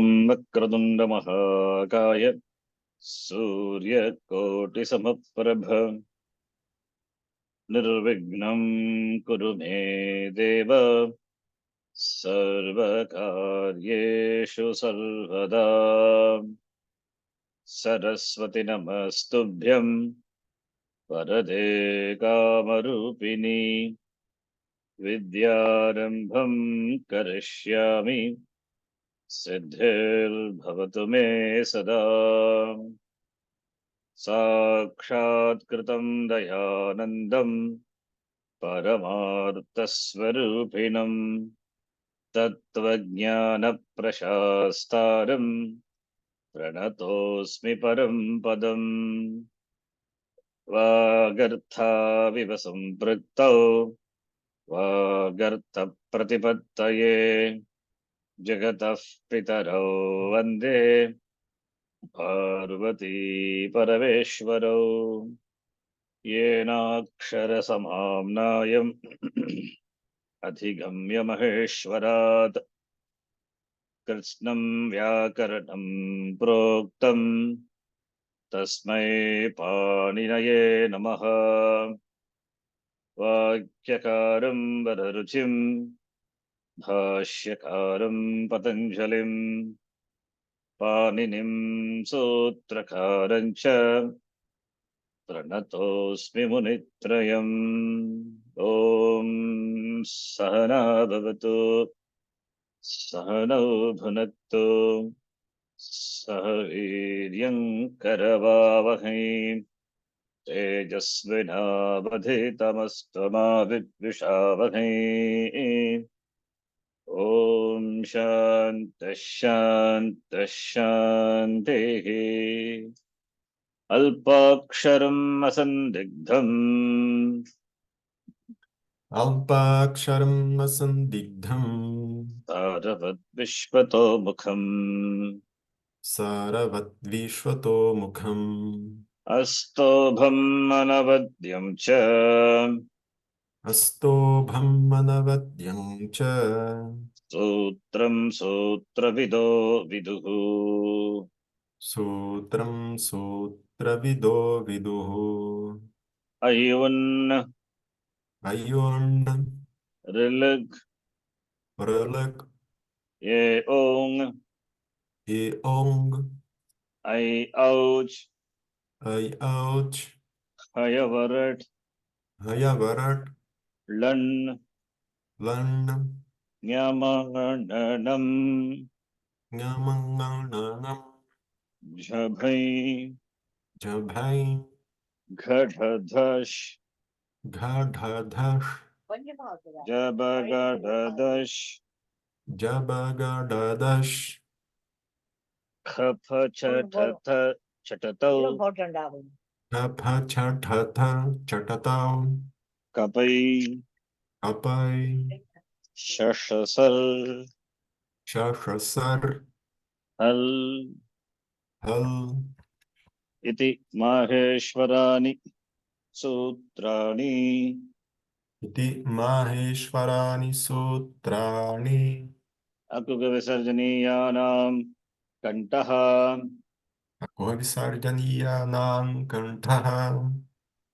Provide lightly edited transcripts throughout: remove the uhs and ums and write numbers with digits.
ॐ वक्रतुण्डमहाकाय सूर्यकोटिसमप्रभ निर्विघ्नं कुरु मे देव सर्वकार्येषु सर्वदा। सरस्वति नमस्तुभ्यं वरदे कामरूपिणी विद्यारम्भं करिष्यामि सिद्धिर्भवतु मे सदा। साक्षात्कृतं दयानन्दं परमार्थस्वरूपिणं तत्त्वज्ञानप्रशास्तारं प्रणतोऽस्मि परं पदम्। वागर्थाविव सम्पृक्तौ वागर्थप्रतिपत्तये जगतः पितरौ वन्दे पार्वती परमेश्वरौ। येनाक्षरसमाम्नायम् अधिगम्य महेश्वरात् कृत्स्नं व्याकरणं प्रोक्तम् तस्मै पाणिनये नमः। वाक्यकारं वररुचिं भाष्यकारं पतञ्जलिं पाणिनिं सूत्रकारं च प्रणतोऽस्मि मुनित्रयम्। ॐ सहना भवतु सहनौ भुनक्तु सह वीर्यं करवावहै तेजस्विनावधीतमस्तु मा विद्विषावहै। ॐ शान्तिः शान्तिः शान्तिः। अल्पाक्षरम् असन्दिग्धम् अल्पाक्षरम् असन्दिग्धम् सारवद्विश्वतो मुखम् सारवद्विश्वतो मुखम् अस्तोभम् अनवद्यं च अस्तोभम् अनवद्यं च सूत्रं सूत्रविदो विदुः। सूत्रम् सूत्रविदो विदुः। अयुन् अयोन् ऋलृग् ऋलक् ये ओङ् ओङ् ऐ औच् ऐ औच् हयवरट् हयवरट् लन् लन् ञमङणनम् ङमङणनम् झभै झभै घढधश् घढधश् जबगडदश् जबगडदश् खफ छठथ छटतौ कफछठथ चटतौ कपै कपै शशसर् शशसर् हल् हल् इति माहेश्वराणि सूत्राणि इति माहेश्वराणि सूत्राणि अकुकविसर्जनीयानां कण्ठः अकुहविसर्जनीयानां कण्ठः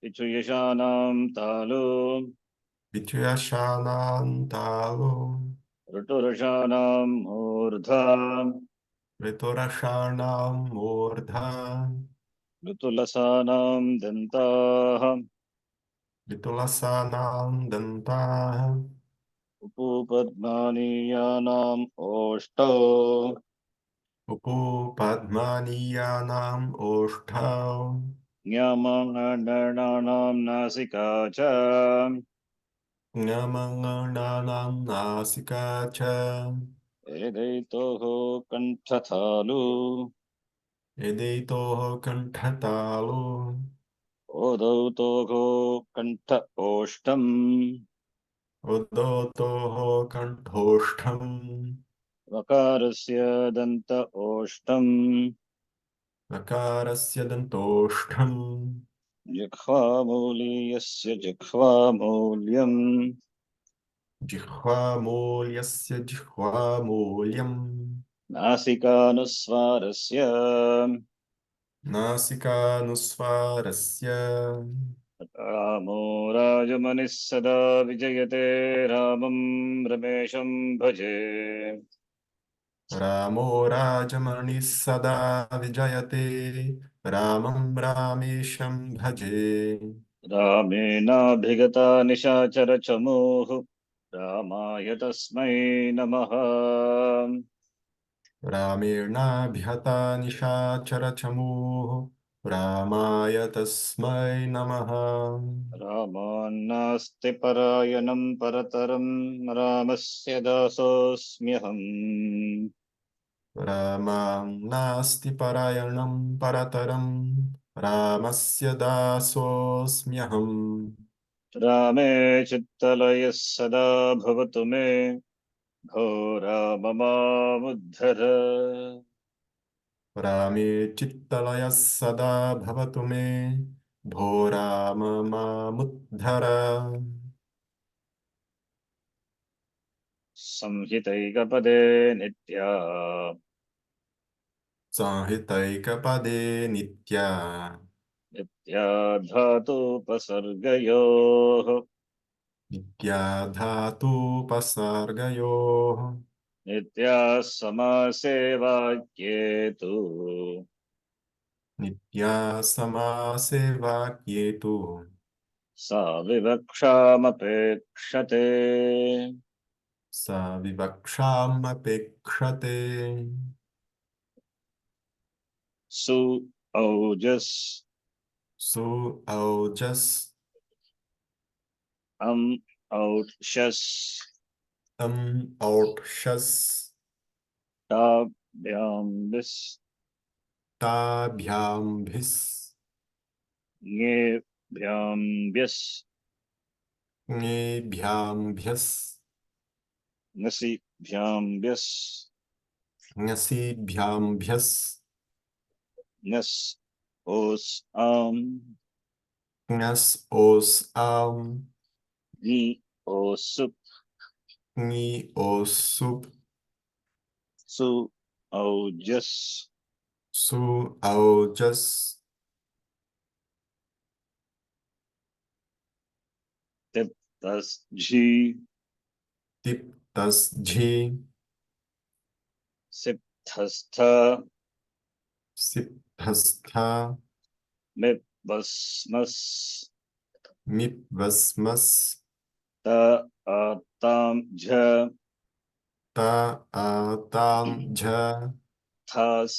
इचुयशानां तालु विचयशानां तालु ऋटुरषाणां मूर्धा ऋतुरषाणां मूर्धा ऋतुलसानां दन्ताः ऋतुलसानां दन्ताः उपपद्मानीयानाम् ओष्ठौ उपपद्मानीयानाम् ओष्ठौ ज्ञामणनानां नासिका च ङमङणानां नासिका च एदैतोः कण्ठतालु यदैतोः कण्ठतालु ओदौ तोः कण्ठ ओष्ठम् उद्योतोः कण्ठोष्ठम् वकारस्य दन्त ओष्ठम् नकारस्य दन्तोष्ठम् जिह्वामूलीयस्य जिह्वामूल्यम् जिह्वामूल्यस्य जिह्वामूल्यम् नासिकानुस्वारस्य नासिकानुस्वारस्य रामो राजमनिः सदा विजयते रामं रमेशं भजे रामो राजमणिः सदा विजयते रामं रामेशं भजे रामेणाभिगता निशाचरचमूः रामाय तस्मै नमः रामेणाभिहता निशाचरचमूः रामाय तस्मै नमः रामान्नास्ति परायणं परतरं रामस्य दासोऽस्म्यहम् रामां नास्ति परायणं परतरं रामस्य दासोऽस्म्यहम् रामे चित्तलयः सदा भवतु मे भो राम मामुद्धर रामे चित्तलयः सदा भवतु मे भो राम मामुद्धर संहितैकपदे नित्या संहितैकपदे नित्या नित्या धातुपसर्गयोः नित्या धातुपसर्गयोः नित्याः समासे वाक्ये तु नित्या समासे वाक्ये तु सा विवक्षामपेक्षते सा विवक्षामपेक्षते सु औजस् सु औजस् अम् औषस् अम् औक्षस् टाभ्याम् विस् ताभ्याम्भिस् ङेभ्याम् व्यस् ङेभ्याम्भ्यस् ङसिभ्याम् व्यस् ङसीभ्याम्भ्यस् ङस् ओस् आम् ङस् ओस् आम् ङि ओसुप् ङि ओस् सुप् सु औजस् सु औजस् तिप् तस् झि तिप् तस् झि सिप् थस्थ सिप् धस्थ मिप् भस्मस् मिप् वस्मस् त आताम् झ ता आताम् झ थास्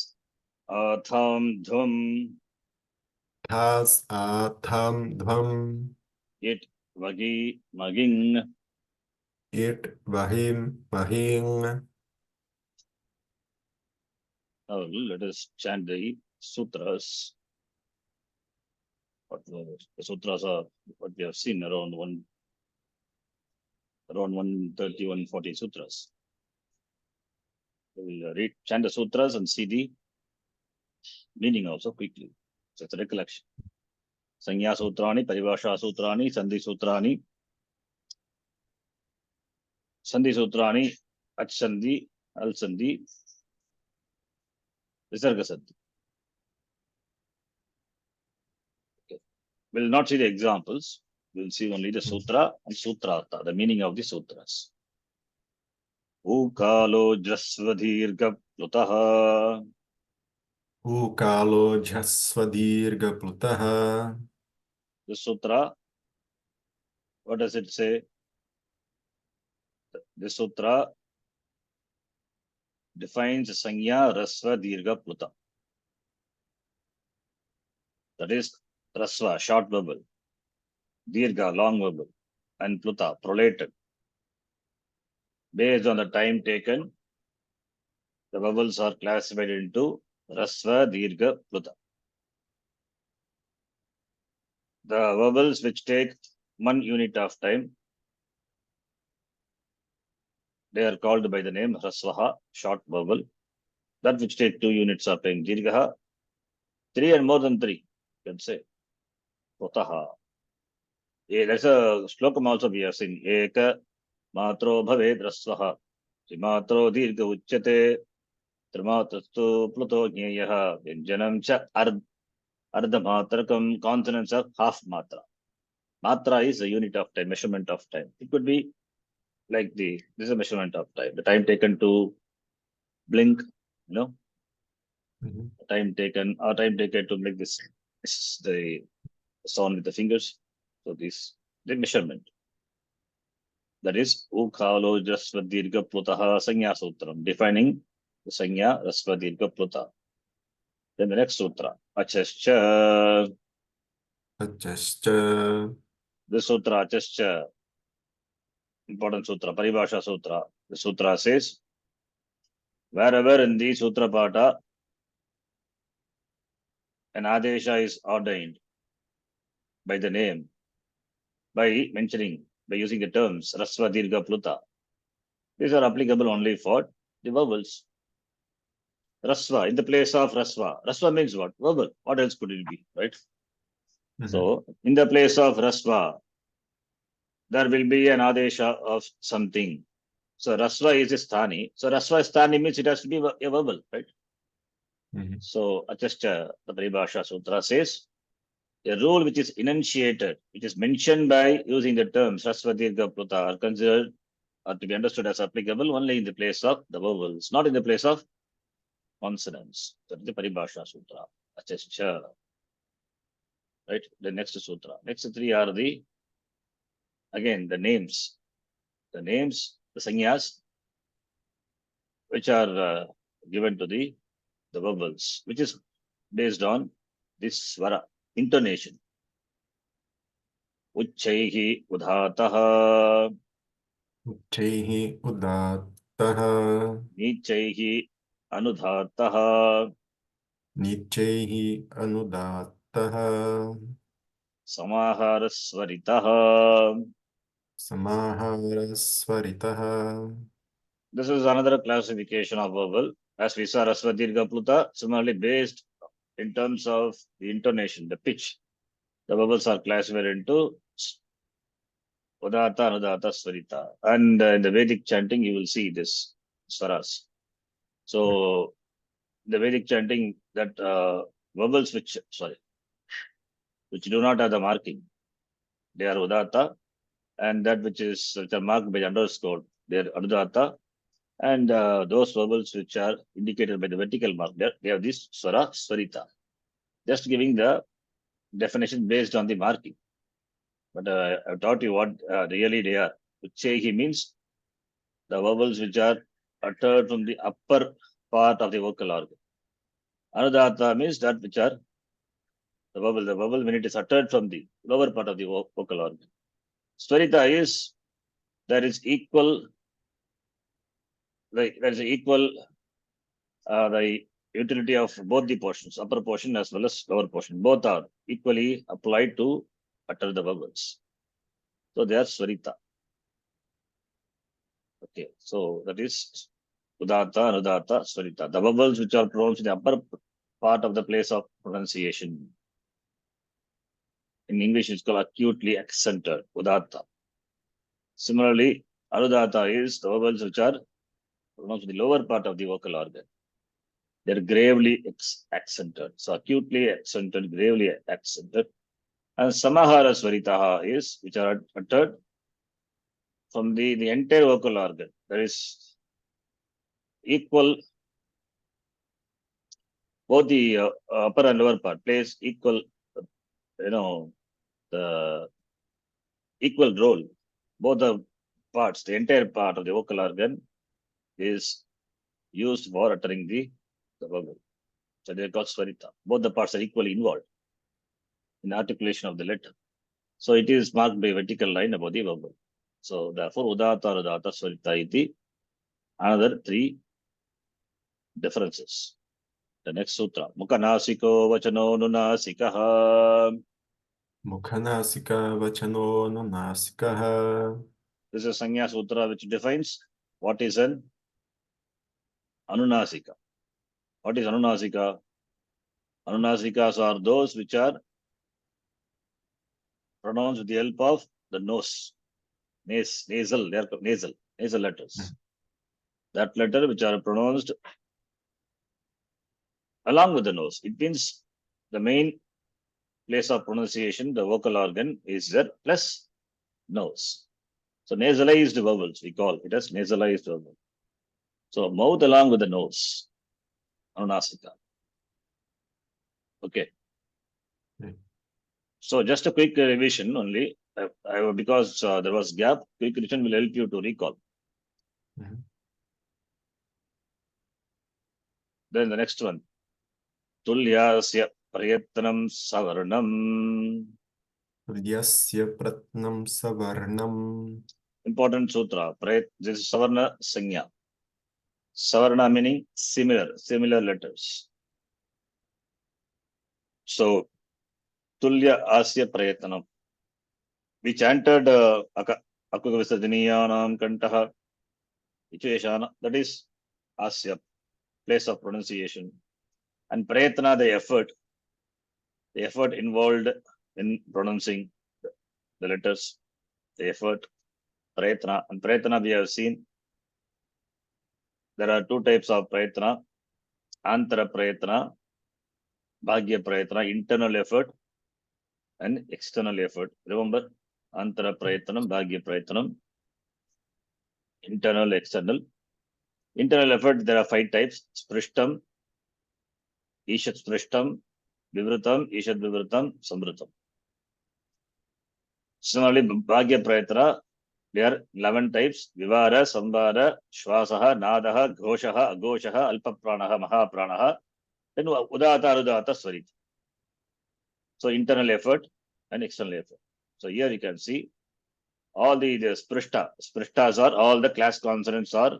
आथाम् धुम् धास् आथम् ध्वम् इट् वगि मगिङ् इट् वहिम् वहिङ् Now let us chant the sutras. What the sutras are what we have seen around 130, 140 sutras. We will chant the sutras and see the meaning also quickly. So it's a recollection. Sanya sutrani, paribhasha sutrani, sandhi sutrani, sandhi sutrani, ach sandhi, al sandhi, visarga sandhi. Okay. We'll not see the examples. We'll see only the sutra and sutrartha, the meaning of the sutras. Ukalo jasvadhirga plutaha. ऊकालो झस्वदीर्घप्लुतः The sutra, what does it say? The sutra defines sanya rasva dirgha pluta. That is rasva, short vowel, dirgha, long vowel, and pluta, prolated. Based on the time taken, the vowels are classified into rasva dirgha pluta. The vowels which take 1 unit of time, they are called by the name rasvaha, short vowel. That which take 2 units of time, dirgha, 3 and more than 3, you can say. Plutaha. Yeah, there's a shlokam also we have seen. Eka matro bhaved rasvaha. Matro dirgha uchyate. Trimatastu Pluto Gneyaha Vyanjanam Cha Ardha Matrakam, consonants of half matra. Matra is a unit of time, measurement of time. It could be like this is a measurement of time. The time taken to blink, Mhm. time taken to make this is the sound with the fingers. So this the measurement. That is Ukalo Jasvadirga Plutaha Sanya Sutram, defining the Sanya Rasvadirga Pluta. Then the next sutra, Achascha. Achascha. The sutra Achascha, important sutra, Paribhasha Sutra. The sutra says, wherever in the Sutra Pata an Adesha is ordained by the name, by mentioning, by using the terms Rasva Dirga Pluta, these are applicable only for the vowels. Rasva, in the place of Rasva. Rasva means what? Vowel. What else could it be, right? So, in the place of Rasva, there will be an Adesha of something. So, Rasva is a Sthani. So, Rasva Sthani means it has to be a vowel, right? So, Achascha, the Paribhasha Sutra says, a rule which is enunciated, which is mentioned by using the terms Rasva Dirga Pluta are considered or to be understood as applicable only in the place of the vowels, not in the place of consonants. That is the Paribhasha Sutra. Achascha. Right? The next sutra. Next three are again the names. The names, the sanyas, which are given to the vowels, which is based on this swara, intonation. Uchchaihi udhataha, Uchchaihi udattaha. nichchaihi anudhataha, Nichchaihi anudattaha. samaharasvaritaha. Samaharasvaritaha. This is another classification of vowel. As we saw Rasvadirga Pluta, similarly based in terms of the intonation, the pitch. The vowels are classified into Udata, Anudata, Swarita. And in the Vedic chanting, you will see this swaras. So the Vedic chanting that vowels which do not have the marking, they are Udata, and that which are marked by the underscore, they are Anudata, and those vowels which are indicated by the vertical mark, they have this swara, Swarita. Just giving the definition based on the marking. But I've taught you what really they are. Uchchehi means the vowels which are uttered from the upper part of the vocal organ. Anudata means that which are the vowel when it is uttered from the lower part of the vocal organ. Swarita is there is equal, there is equal the utility of both the portions, upper portion as well as lower portion. Both are equally applied to utter the vowels. So they are Swarita. Okay, so that is Udata, Anudata, Swarita. The vowels which are pronounced in the upper part of the place of pronunciation. In English, it's called acutely accented, Udata. Similarly, Anudata is the vowels which are pronounced in the lower part of the vocal organ. They're gravely accented. So acutely accented, gravely accented. And Samahara Swaritaha is which are uttered from the entire vocal organ. There is equal, both the upper and lower part plays equal, the equal role. Both the parts, the entire part of the vocal organ is used for uttering the vowel. So they're called Swarita. Both the parts are equally involved in articulation of the letter. So it is marked by vertical line above the vowel. So therefore, Udata, Udata, Swarita iti, another three differences. The next sutra, Mukhanasiko Vachano Nunasikaha. Mukhanasika vachano nunasikaha. This is Sanya Sutra which defines what is an Anunasika. What is Anunasika? Anunasikas are those which are pronounced with the help of the nose, nasal, they are nasal letters. That letter which are pronounced along with the nose. It means the main place of pronunciation, the vocal organ is there plus nose. So nasalized vowels, we call it as nasalized vowel. So mouth along with the nose, anunasika. Okay. So just a quick revision only, because there was gap. Quick revision will help you to recall. Then the next one, tulyasya prayatnam savarnam. Tulyasya pratnam savarnam. Important sutra. This is savarna sanya. Savarna meaning similar letters. So tulya asya prayatnam. We chanted akuka visarjaniyanam kantaha icheshana. That is asya, place of pronunciation. And prayatna, the effort involved in pronouncing the letters, the effort, prayatna. And prayatna we have seen, there are two types of prayatna, antara prayatna, bhagya prayatna, internal effort and external effort. Remember, antara prayatnam, bhagya prayatnam, internal, external. Internal effort, there are 5 types: sprishtam, ishat sprishtam, vivrutam, ishat vivrutam, samvrutam. Similarly, bhagya prayatna, there are 11 types: vivara, samvara, shvasaha, nadaha, ghoshaha, agoshaha, alpapranaha, mahapranaha, then udata, arudata, swarita. So internal effort and external effort. So here you can see all the sprishtas are all the class consonants of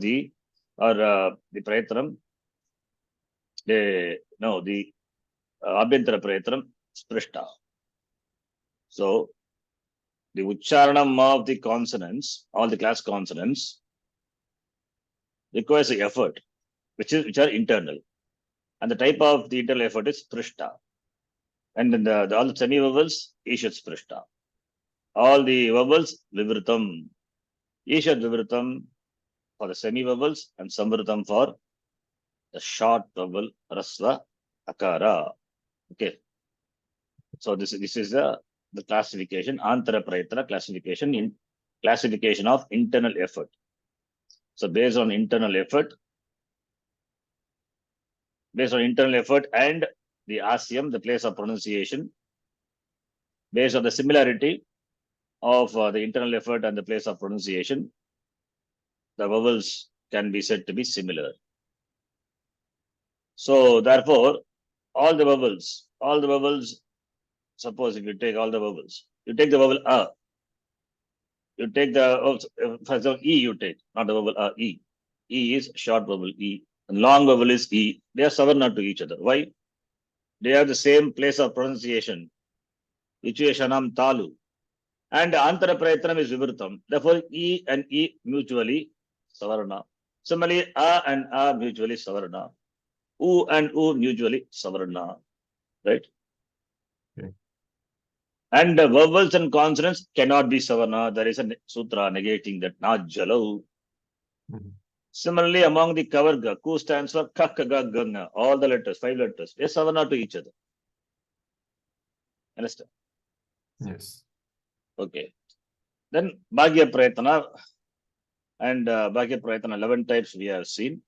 the prayatnam. The abhyantara prayatnam sprishta. So the ucharanam of the consonants, all the class consonants, requires the effort, which are internal. And the type of the internal effort is sprishta. And then all the semi-vowels, ishat sprishta. All the vowels, vivrutam. Ishat vivrutam for the semi-vowels and samvrutam for the short vowel, rasva, akara. Okay. So this is the classification, antara prayatna classification of internal effort. So based on internal effort and the asyam, the place of pronunciation, based on the similarity of the internal effort and the place of pronunciation, the vowels can be said to be similar. So therefore, all the vowels, suppose if you take all the vowels, you take the vowel a, you take for example, e you take, not the vowel a, e. E is short vowel e, and long vowel is e. They are savarna to each other. Why? They have the same place of pronunciation. Icheshanam talu. And antara prayatnam is vivrutam. Therefore, e and e mutually savarna. Similarly, a and a mutually savarna. U and u mutually savarna. Right? Okay. And the vowels and consonants cannot be savarna. There is a sutra negating that, not jalau. Similarly, among the kavarga, ku stands for kakkaga ganga. All the letters, 5 letters, they savarna to each other. Understand? Yes. Okay. Then bhagya prayatna and bhagya prayatna, 11 types we have seen.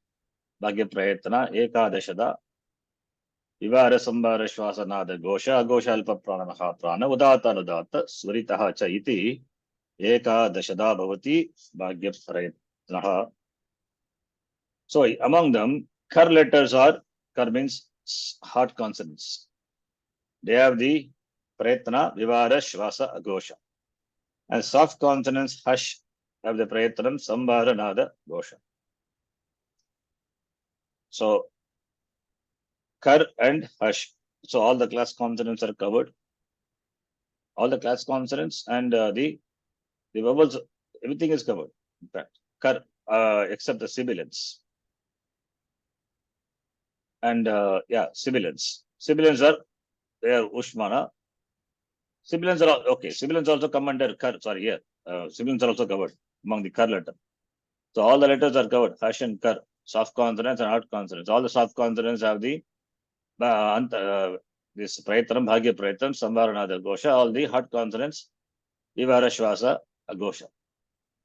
Bhagya prayatna, ekadashada, vivara sambara shvasa nada gosha, agosha alpa prana maha prana, udata anudata, swaritaha cha iti, ekadashada bhavati, bhagya prayatnaha. So among them, kar letters are, kar means hard consonants. They have the prayatna, vivara, shvasa, agosha. And soft consonants, hash, have the prayatnam, sambara, nada, gosha. So kar and hash. So all the class consonants are covered. All the class consonants and the vowels, everything is covered. In fact, kar, except the sibilants. And sibilants. Sibilants are there, ushmana. Sibilants are okay. Sibilants also come under kar. Sorry, here. Sibilants are also covered among the kar letter. So all the letters are covered. Hash and kar. soft consonants and hard consonants. All the soft consonants have the this prayatnam, bhagya prayatnam, samvaranada gosha. All the hard consonants, vivara shvasa, agosha.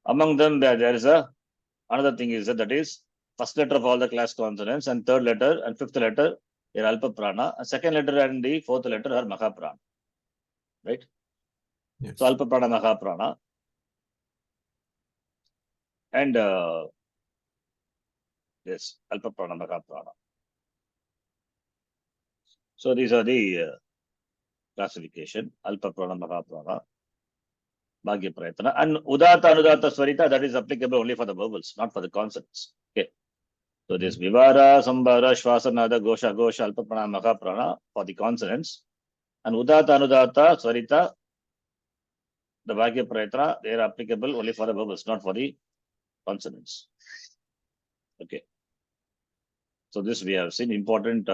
Among them, there is another thing is that is first letter of all the class consonants and third letter and fifth letter are alpa prana. And second letter and the fourth letter are maha prana. Right? Yes. So alpa prana, maha prana. And yes, alpa prana, maha prana. So these are the classification, alpa prana, maha prana, bhagya prayatana. And udata, anudata, swarita, that is applicable only for the vowels, not for the consonants. Okay. So this vivara, sambhara, shvasa, nada, gosha, gosha, alpa prana, maha prana for the consonants. And udata, anudata, swarita, the bhagya prayatana, they are applicable only for the vowels, not for the consonants. Okay. So this we have seen important,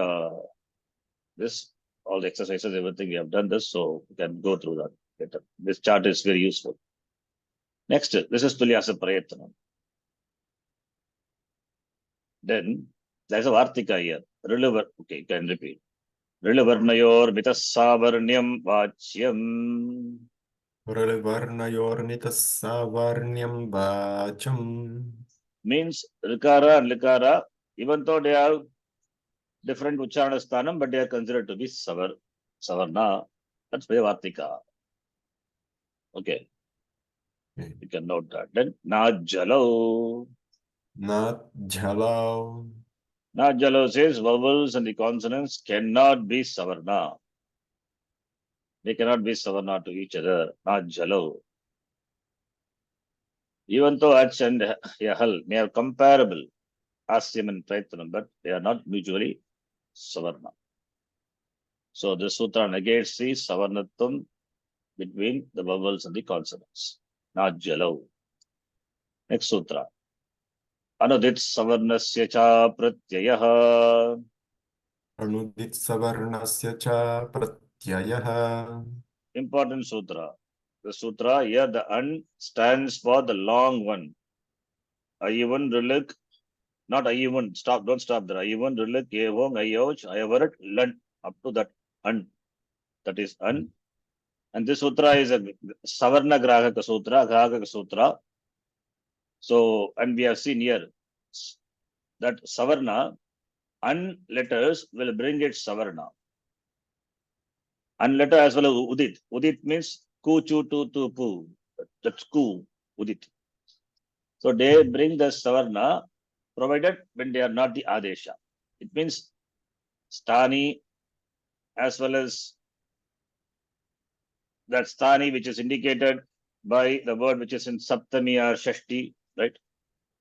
this, all the exercises, everything we have done this, so we can go through that later. This chart is very useful. Next, this is Tulyasa Prayatana. Then there's a Vartika here. Okay, you can repeat. Rilavarnayor Mitasavarnyam Vachyam. Varnayornitasavarnyam vacham. Means Rikara and Likara, even though they have different Ucharana Sthanam, but they are considered to be Savarna. That's Vartika. Okay. You can note that. Then Najalo. Najalo. Najalo says vowels and the consonants cannot be Savarna. They cannot be Savarna to each other. Najalo. Even though Ach and Yahal may have comparable Asyam and Prayatnam, but they are not mutually Savarna. So the sutra negates the Savarnatvam between the vowels and the consonants. Najalo. Next sutra. Anudit Savarnasya cha Pratyayaha. Anudit Savarnasya cha Pratyayaha. Important sutra. The sutra here, the an stands for the long one. Ayuvan Rilik, not Ayuvan, stop, don't stop there. Ayuvan Rilik, Yevong, Ayoch, Ayavarat, Lan, up to that an. That is an. And this sutra is a Savarna Grahaka Sutra, Grahaka Sutra. So, and we have seen here that Savarna, an letters will bring it Savarna. An letter as well as Udit. Udit means ku, chu, tu, pu. That's ku, Udit. So they bring the Savarna provided when they are not the Adesha. It means Stani as well as that Stani which is indicated by the word which is in Saptami or Shashti, right?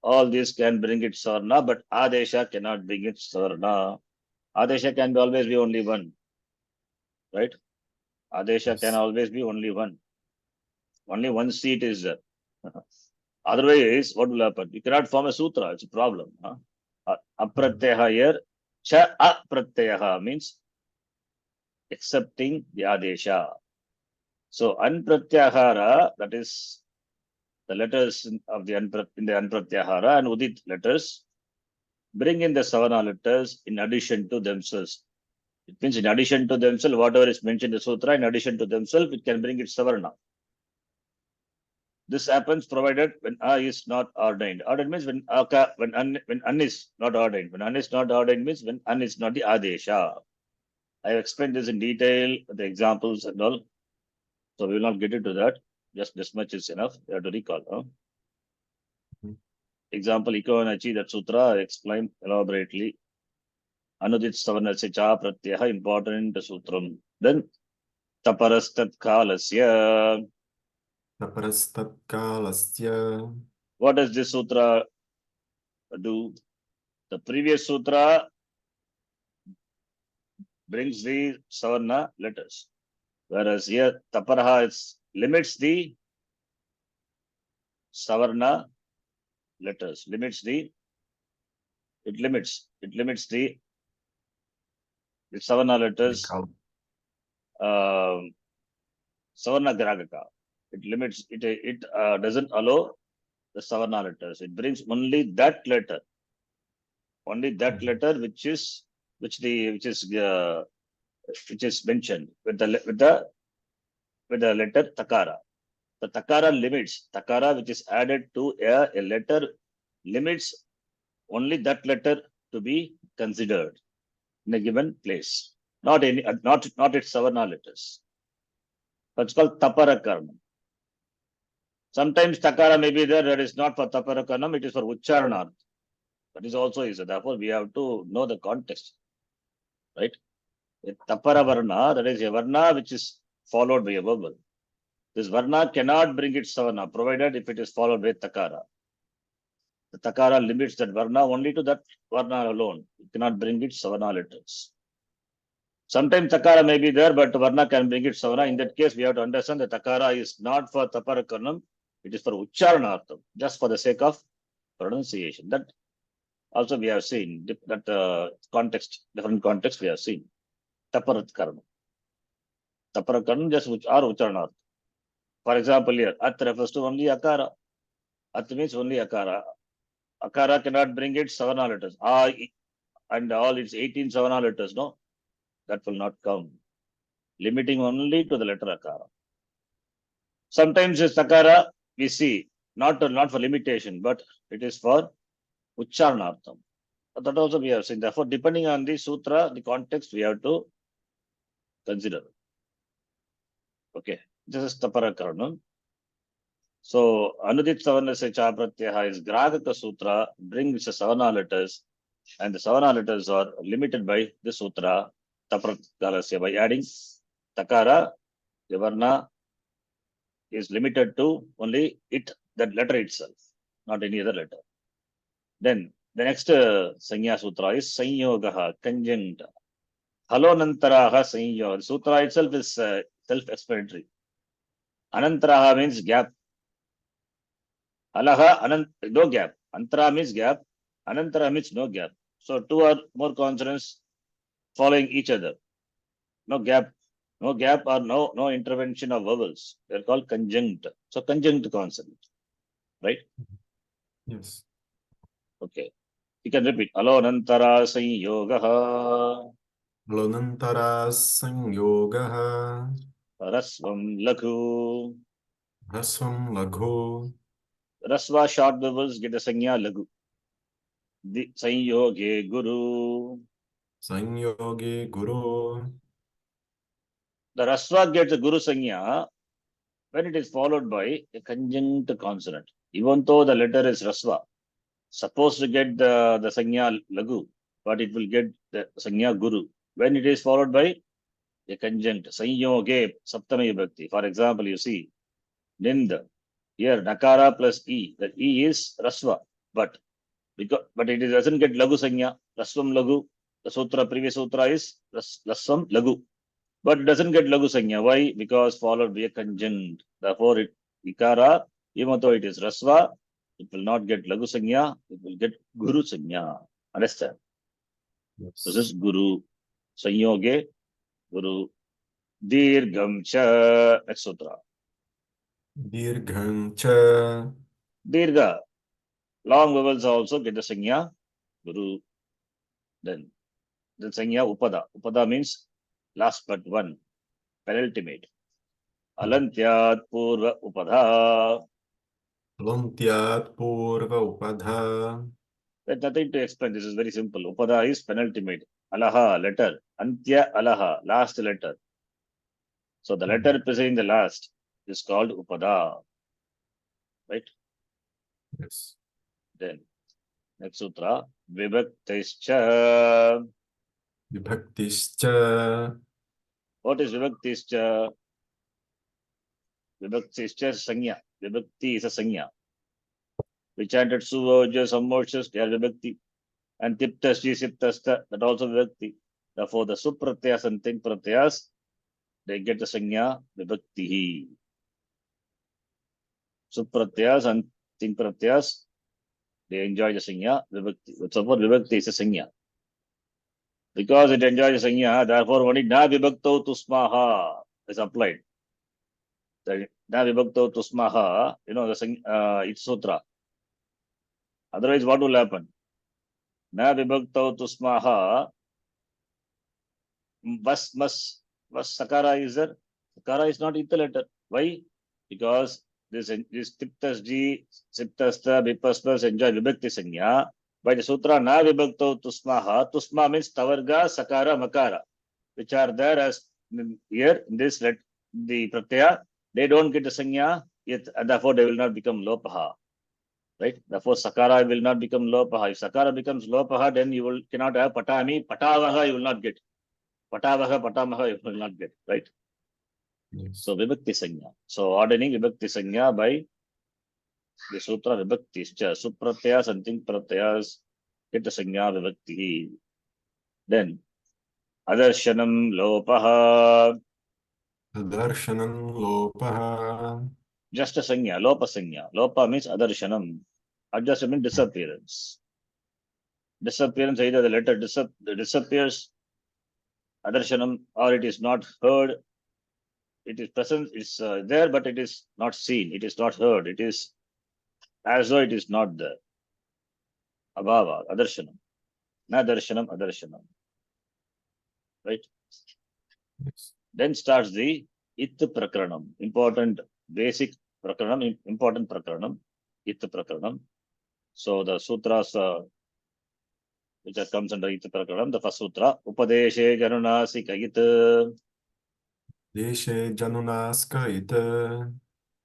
All these can bring it Savarna, but Adesha cannot bring it Savarna. Adesha can always be only one, right? Adesha can always be only one. Only one seat is there. Otherwise, what will happen? You cannot form a sutra. It's a problem. Apratyaha here. Cha apratyaha means accepting the adesha. So anpratyahara, that is the letters of the in the anpratyahara and udit letters, bring in the savana letters in addition to themselves. It means in addition to themselves, whatever is mentioned in the sutra, in addition to themselves, it can bring it savarna. This happens provided when A is not ordained. Ordained means when an is not ordained. When an is not ordained means when an is not the adesha. I have explained this in detail, the examples and all. So we will not get into that. Just this much is enough. You have to recall. Example, Iko and Achi, that sutra I explained elaborately. Anudit Savanasya cha Pratyaha, important sutram. Then Taparastat Kalasya. Taparastat kalasya. What does this sutra do? The previous sutra brings the Savarna letters. Whereas here Taparaha limits the Savarna letters. It limits the Savarna letters. Savarna Gragaka. It limits it doesn't allow the Savarna letters. It brings only that letter. only that letter which is mentioned with the letter takara. The takara limits, takara which is added to a letter limits only that letter to be considered in a given place. Not its savarna letters. That's called tapara karma. Sometimes takara may be there, that is not for tapara karma, it is for uchcharanarth. That is also is. Therefore, we have to know the context. Right? A tapara varna, that is a varna which is followed by a vowel. This varna cannot bring its savarna, provided if it is followed by takara. The takara limits that varna only to that varna alone. It cannot bring its savarna letters. Sometimes takara may be there, but varna can bring its savarna. In that case, we have to understand that takara is not for tapara karnam, it is for uchcharanartham, just for the sake of pronunciation. That also we have seen that context, different context we have seen. Taparat karma. Tapara karma just or uchcharanartham. For example, here, at refers to only akara. At means only akara. Akara cannot bring its savarna letters. And all its 18 savarna letters, no, that will not come. Limiting only to the letter akara. Sometimes this akara we see not for limitation, but it is for uchcharanartham. That also we have seen. Therefore, depending on the sutra, the context we have to consider. Okay, this is tapara karanam. So, Anudit Savarnasya Cha Pratyaha is Gragaka Sutra, brings the Savarna letters, and the Savarna letters are limited by the Sutra, Tapratkalasya, by adding Takara, the Varna is limited to only that letter itself, not any other letter. Then, the next Sanya Sutra is Sanyogaha, conjunct. Halonantaraha Sanyoga. The Sutra itself is self-explanatory. Anantaraha means gap. Alaha, no gap. Antara means gap. Anantara means no gap. So two or more consonants following each other. No gap. No gap or no intervention of vowels. They're called conjunct. So conjunct consonant. Right? Yes. Okay. You can repeat. Alonantara sanyogaha. Alonantara sanyogaha. Rasvam lakhu. Rasvam lagho. Rasva short vowels get the sanya lagu. The sanyoge guru. Sanyoge guru. The rasva gets the guru sanya when it is followed by a conjunct consonant. Even though the letter is rasva, supposed to get the sanya lagu, but it will get the sanya guru when it is followed by a conjunct. Sanyoge saptami vibhakti. For example, you see nind. Here nakara plus e. The e is rasva, but it doesn't get lagu sanya. Rasvam lagu. The previous sutra is rasvam lagu. But it doesn't get lagu sanya. Why? Because followed by a conjunct. Therefore, ikara, even though it is rasva, it will not get lagu sanya. It will get guru sanya. Understand? Yes. This is guru. Sanyoge, guru. Dirgham cha. Next sutra. Dirgham cha. Dirgha. Long vowels also get the sanya. Guru. Then the sanya upada. Upada means last but one. Penultimate. Alantyat purva upadha. Alontyat purva upadha. There's nothing to explain. This is very simple. Upada is penultimate. Alaha, letter. Antya alaha, last letter. So the letter preceding the last is called upada. Right? Yes. Then, next sutra. Vibhaktischa. Vibhaktischa. What is vibhaktischa? Vibhaktischa is sanya. Vibhakti is a sanya. We chanted suvoja, sammoshas, they are vibhakti. And tiptasti, siptasta, that also vibhakti. Therefore, the supratyas and tin pratyas, they get the sanya vibhaktihi. Supratyas and tin pratyas, they enjoy the sanya vibhakti. Suppose vibhakti is a sanya. Because it enjoys the sanya, therefore only na vibhakto tusmaha is applied. The na vibhakto tusmaha, the it's sutra. Otherwise, what will happen? Na vibhaktau tusmaha. Vas, mas, was sakara is there? Sakara is not ita letter. Why? Because this tiptas ji, siptasta, vipaspas enjoy vibhakti sanya. By the sutra, na vibhaktau tusmaha. Tusma means tavarga, sakara, makara, which are there as here in this let the pratyaya. They don't get the sanya, yet, and therefore they will not become lopaha. Right? Therefore, sakara will not become lopaha. If sakara becomes lopaha, then you will cannot have patami, patavaha you will not get. Patavaha, patamaha you will not get. Right? Yes. So vibhakti sanya. So ordaining vibhakti sanya by the sutra vibhakti. Supratyaya, something pratyas get the sanya vibhakti. Then adarshanam lopaha. Darshanam lopaha. Just a sanya, lopa sanya. Lopa means adarshanam. Adjustment means disappearance. Disappearance, either the letter disappears, adarshanam, or it is not heard. It is present, it's there, but it is not seen. It is not heard. It is as though it is not there. Abhava, adarshanam. Na darshanam, adarshanam. Right? Yes. Then starts the it prakranam. Important, basic prakranam, important prakranam. It prakranam. So the sutras which comes under it prakranam, the first sutra, Upadeshe Janunasika it. Deshe janunaskaita.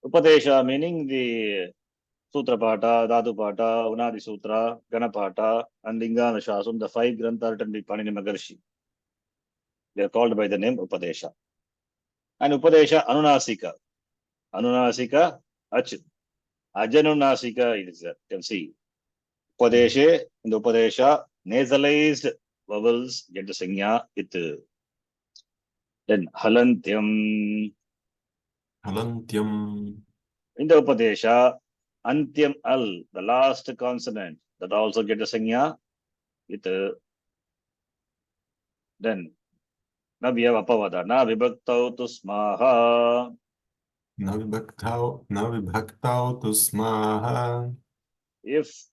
Upadesha meaning the Sutra Pata, Dhatu Pata, Unadi Sutra, Ganapata, and Lingana Shasum, the five Grantha written by Panini Magarshi. They are called by the name Upadesha. And Upadesha Anunasika. Anunasika, Ach. Ajanunasika is there. You can see. Upadeshe, in the Upadesha, nasalized vowels get the sanya it. Then Halantyam. Halantyam. In the Upadesha, Antyam Al, the last consonant, that also get the sanya it. Then na vyavapavada, na vibhaktau tu smaha. Navibhaktau tusmaha. If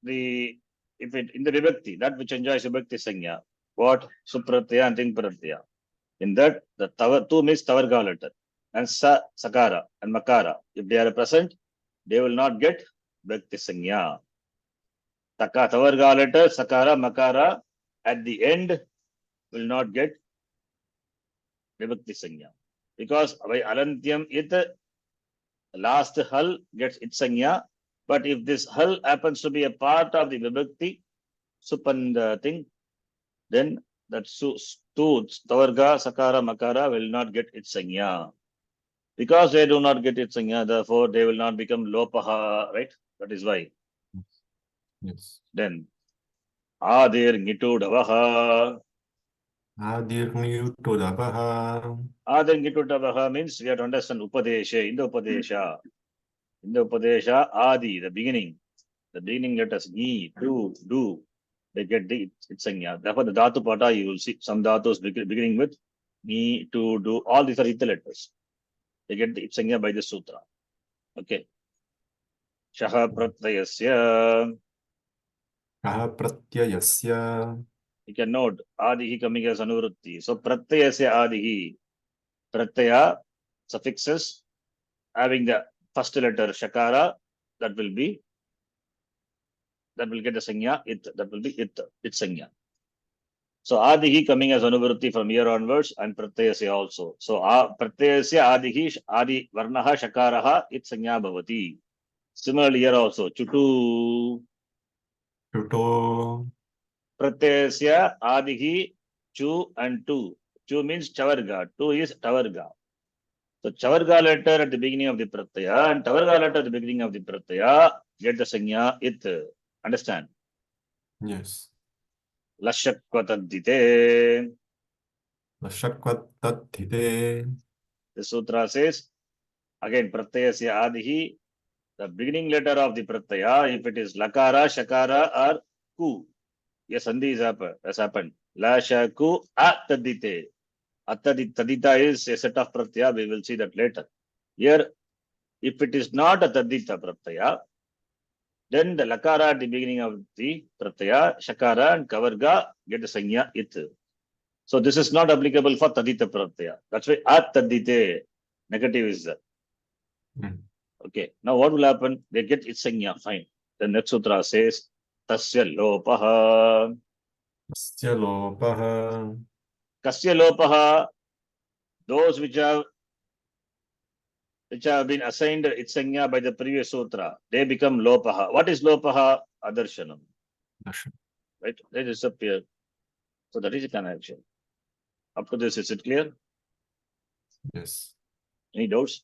the if it in the vibhakti, that which enjoys vibhakti sanya, what supratyaya and tin pratyaya. In that, the tavar two means tavarga letter and sakara and makara. If they are present, they will not get vibhakti sanya. Tavarga letter, sakara, makara at the end will not get vibhakti sanya. Because by alantyam it, last hal gets its sanya, but if this hal happens to be a part of the vibhakti supand thing, then that two tavarga, sakara, makara will not get its sanya. Because they do not get its sanya, therefore they will not become lopaha, right? That is why. Yes. Then adir ngitudavaha. Adirniyutodavaha. Adir ngitudavaha means we have to understand upadesha, in the upadesha. In the upadesha, adi, the beginning letters ni, do, they get the its sanya. Therefore, the dhatu pata, you will see some dhatus beginning with ni, to, do, all these are ita letters. They get the its sanya by the sutra. Okay. Shaha pratyayasya. Kaha pratyayasya. You can note adihi coming as anuvrutti. So pratyayasya adihi. Pratyaya suffixes having the first letter shakara, that will get the sanya it, that will be its sanya. So adihi coming as anuvrutti from here onwards, and pratyayasya also. So pratyayasya adihi, adi varnaha shakaraha it sanya bhavati. Similarly here also chutu. Chuto. Pratyayasya adihi chu and tu. Chu means chavarga. Tu is tavarga. So chavarga letter at the beginning of the pratyaya and tavarga letter at the beginning of the pratyaya get the sanya it. Understand? Yes. Lashakvatadite. Lashakvatadhite. The sutra says again pratyayasya adihi, the beginning letter of the pratyaya, if it is lakara, shakara or ku, yes, sandhi has happened. Lashaku atadite. Tadita is a set of pratyaya, we will see that later. Here, if it is not a tadita pratyaya, Then the lakara at the beginning of the pratyaya, shakara and kavarga get the sanya it. So this is not applicable for tadita pratyaya. That's why at tadite, negative is there. Okay. Now what will happen? They get its sanya, fine. The next sutra says, tasya lopaha. तस्य लोपः Kasya lopaha, those which have been assigned its sanya by the previous sutra, they become lopaha. What is lopaha? Adarshanam. Right? They disappear. So that is a connection. Up to this, is it clear? Yes. Any doubts?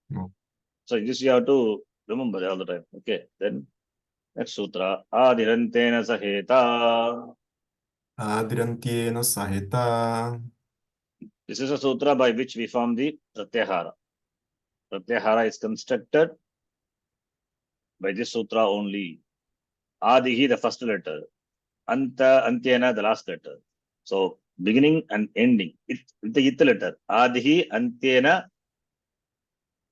No. So this you have to remember all the time. Okay. Then next sutra. Adirantena saheta. आदिरन्त्येन सहिता. This is a sutra by which we form the pratyahara. Pratyahara is constructed by this sutra only. Adihi, the first letter. Anta, Antyena, the last letter. So beginning and ending. The it letter. Adihi, Antyena,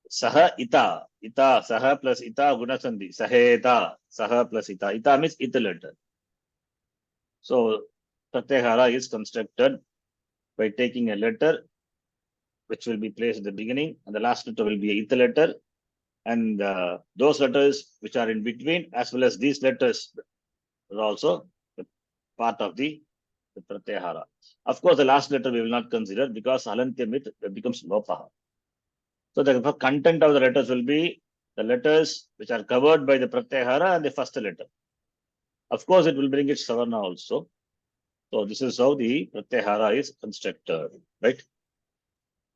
Saha, Ita. Ita, Saha plus Ita, Gunasandhi. Saheta, Saha plus Ita. Ita means it letter. So Pratyahara is constructed by taking a letter which will be placed at the beginning, and the last letter will be a it letter. And those letters which are in between, as well as these letters, are also part of the Pratyahara. Of course, the last letter we will not consider because Halantyamit becomes Lopaha. So the content of the letters will be the letters which are covered by the Pratyahara and the first letter. Of course, it will bring its Savarna also. So this is how the Pratyahara is constructed, right?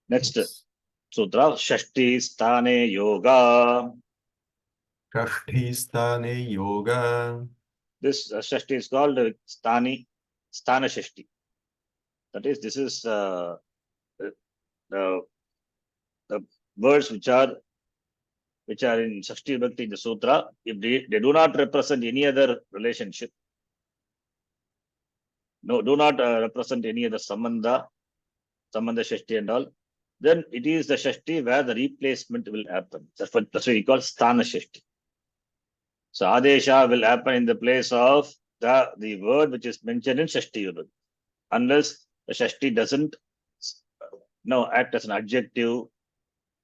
Next sutra, Shashti Sthane Yoga. षष्ठी स्थाने yoga. This Shashti is called Sthana Shashti. That is, this is the words which are in Shashti Bhakti in the sutra. If they do not represent any other relationship, no, do not represent any other Sambandha Shashti and all, then it is the Shashti where the replacement will happen. That's why we call Sthana Shashti. So Adesha will happen in the place of the word which is mentioned in Shashti Vibhakti, unless the Shashti doesn't act as an adjective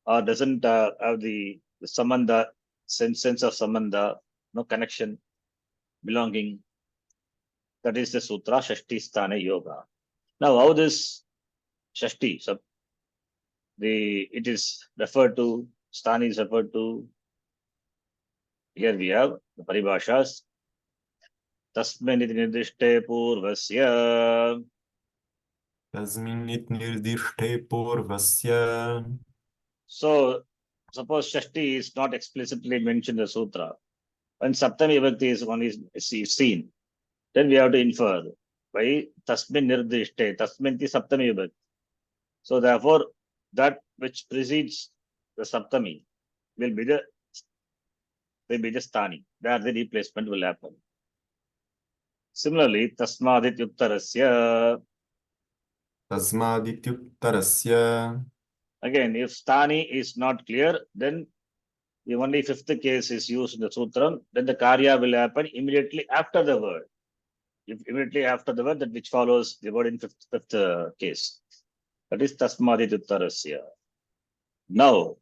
or doesn't have the Sambandha, sense of Sambandha, no connection, belonging. That is the sutra Shashti Sthane Yoga. Now, how this Shashti, so it is referred to, Sthani is referred to. Here we have the paribhashas. Tasminiti nirdishte purvasya. तस्मिन् निर्दिष्टे पूर्वस्य. So, suppose Shashti is not explicitly mentioned in the sutra. When Saptami Vibhakti is seen, then we have to infer by Tasmin Nirdishte, Tasmin ti Saptami Vibhakti. So, therefore, that which precedes the Saptami will be the Sthani. There the replacement will happen. Similarly, Tasmadityuttarasya. तस्मादित्युत्तरस्य. Again, if Sthani is not clear, then the only fifth case is used in the Sutram, then the Karya will happen immediately after the word. If immediately after the word, that which follows the word in fifth case. That is Tasmadityuttarasya. Now,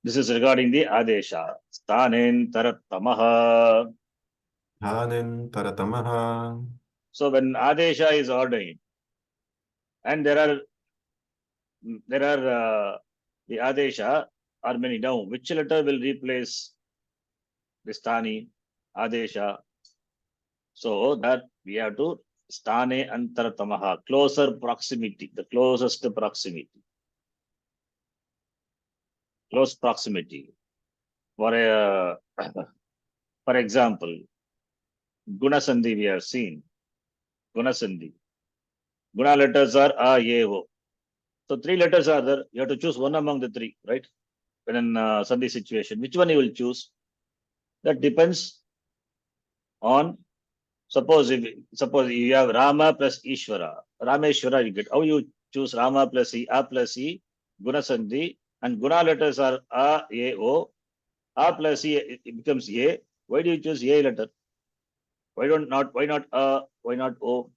this is regarding the Adesha. Sthanen taratamaha. स्थानेन्तरतमः. So when Adesha is ordained, and there are the Adesha are many. Now, which letter will replace the Sthani Adesha? So that we have to Sthane Antaratamaha, closer proximity, the closest proximity. Close proximity. For example, Gunasandhi we have seen. Gunasandhi. Guna letters are A, E, O. So 3 letters are there. You have to choose one among the 3, right? When in Sandhi situation, which one you will choose? That depends on, suppose you have Rama plus Ishvara. Rameshwara you get. How you choose Rama plus E, A plus E, Guna Sandhi, and Guna letters are A, E, O, A plus E, it becomes A. Why do you choose A letter? Why not A? Why not O?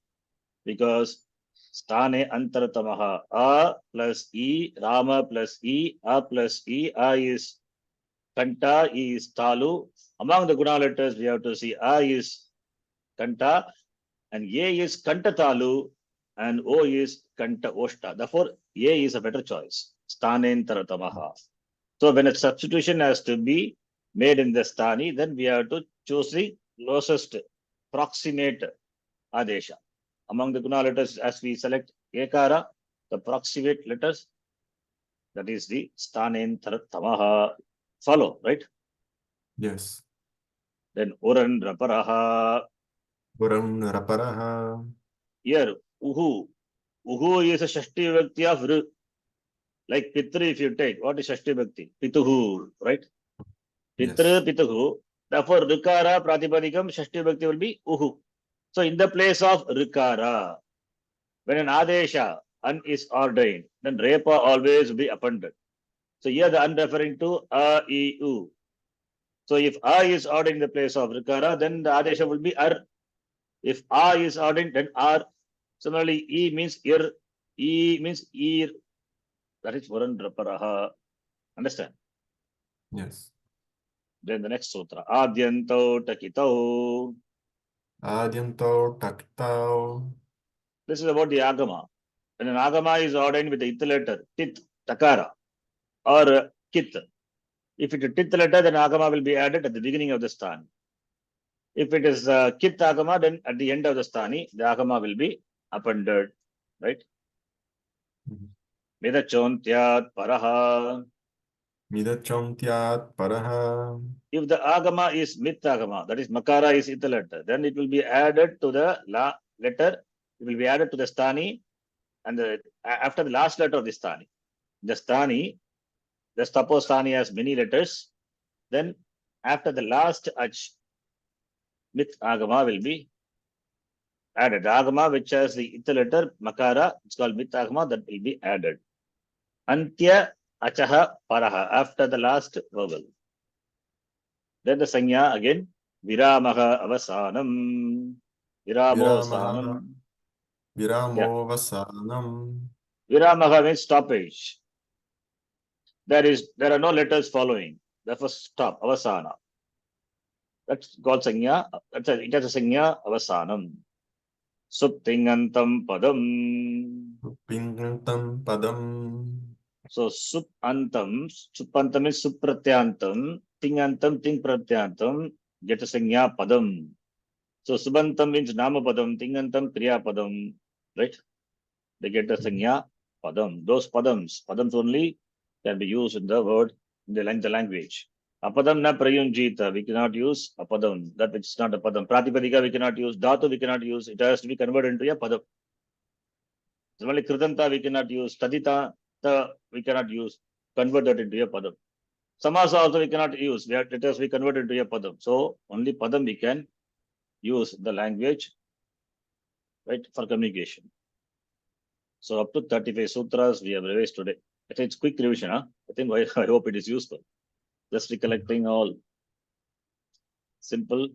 Because stane antaratamaha. A plus E, Rama plus E, A plus E. A is Kanta, E is Talu. Among the Guna letters, we have to see A is Kanta, and A is Kanta Talu, and O is Kanta Oshta. Therefore, A is a better choice. Stanentaratamaha. So when a substitution has to be made in the Stani, then we have to choose the closest proximate Adesha. Among the Guna letters, as we select Ekara, the proximate letters, that is the Stanentaratamaha. Follow, right? Yes. Then Uran Raparaha. Puram Raparaha. Here, Uhu. Uhu is a Shashti Vibhakti of R. Like Pitru, if you take, what is Shashti Vibhakti? Pituhu, right? Pitru, Yes. Pituhu. Therefore, Rikara, Pratipadikam, Shashti Vibhakti will be Uhu. So, in the place of Rikara, when an Adesha, An is ordained, then Repa always will be appended. So, here the An referring to A, I, U. So, if A is ordained in the place of Rikara, then the Adesha will be Ar. If A is ordained, then R. Similarly, E means Ir. E means Ir. That is Varan Raparaha. Understand? Yes. Then the next sutra. Adyanto Takito. Adyanto Taktao. This is about the Agama. When an Agama is ordained with the Ith letter, Tit, Takara, or Kit. If it is Tit letter, then Agama will be added at the beginning of the Stani. If it is Kit Agama, then at the end of the Stani, the Agama will be appended. Right? Midachontyat Paraha. Midachontyat Paraha. If the Agama is Mit Agama, that is Makara is Ith letter, then it will be added to the letter, it will be added to the Stani, and after the last letter of the Stani. The Stani, the suppose Stani has many letters, then after the last Ach, Mit Agama will be added. The Agama which has the Ith letter, Makara, it's called Mit Agama, that will be added. Antya Achaha Paraha, after the last vowel. Then the Sanya again, Viramaha Avasanam. Viramo Viramaha. Sanam. Yeah. Viramo Vasanam. Viramaha means stoppage. There are no letters following. Therefore, stop. Avasana. That's called Sanya. It has a Sanya Avasanam. Suptingantam Padam. Pingantam Padam. So Supantam is Supratyantam. Tingantam, Ting Pratyantam. Get a Sanya Padam. So Subantam means Nama Padam. Tingantam Kriya Padam. Right? They get a Sanya Padam. Those padams only can be used in the word, in the language. Apadam na prayunjita. We cannot use apadam. That which is not a padam. Pratipadika we cannot use. Dhatu we cannot use. It has to be converted into a padam. Similarly, kritanta we cannot use. Tadita we cannot use. Convert that into a padam. Samasa also we cannot use. It has to be converted into a padam. So only padam we can use the language, right, for communication. So up to 35 sutras we have revised today. I think it's quick revision. Huh? I hope it is useful. Just recollecting all simple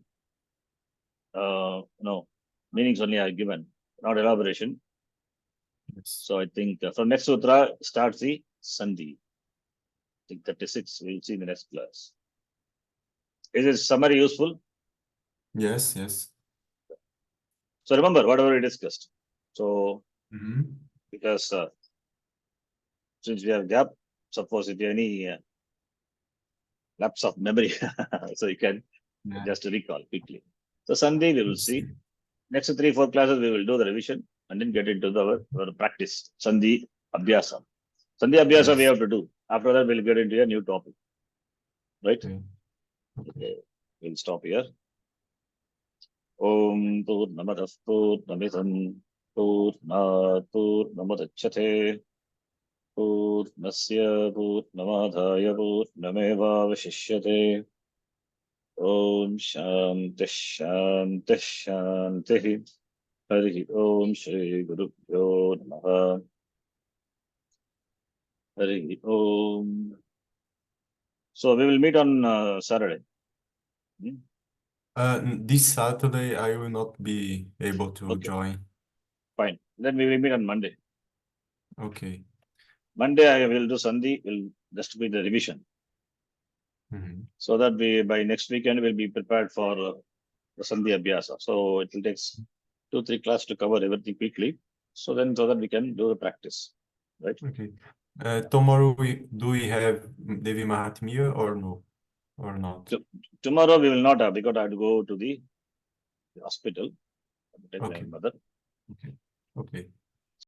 meanings only are given, not elaboration. Yes. So I think from next sutra starts the Sandhi. I think 36 we'll see in the next class. Is this summary useful? Yes, yes. So remember whatever we discussed. So because since we have gap, suppose if you have any lapse of memory, so you can just recall quickly. So Sandhi we will see. Next 3-4 classes we will do the revision and then get into our practice. Sandhi Abhyasa. Sandhi Abhyasa we have to do. After that we'll get into a new topic. Right? Okay. We'll stop here. Om Purnamadah Purnamidam Purnat Purnamudachyate Purnasya Purnamadhaya Purnamevavashishyate. Om Shanti Shanti Shanti. Hari Om Shri Guru Pyo Namaha. Hari Om. So we will meet on Saturday. This Saturday I will not be able to Okay. join. Fine. Then we will meet on Monday. Okay. Monday I will do Sandhi. Will just be the revision, so that we by next weekend we'll be prepared for the Sandhi Abhyasa. So it will take 2-3 class to cover everything quickly. So that we can do the practice, right? Okay. Tomorrow do we have Devi Mahatmya or no? Or not? Tomorrow we will not have, because I have to go to the hospital to take my Okay. mother. Okay. Okay.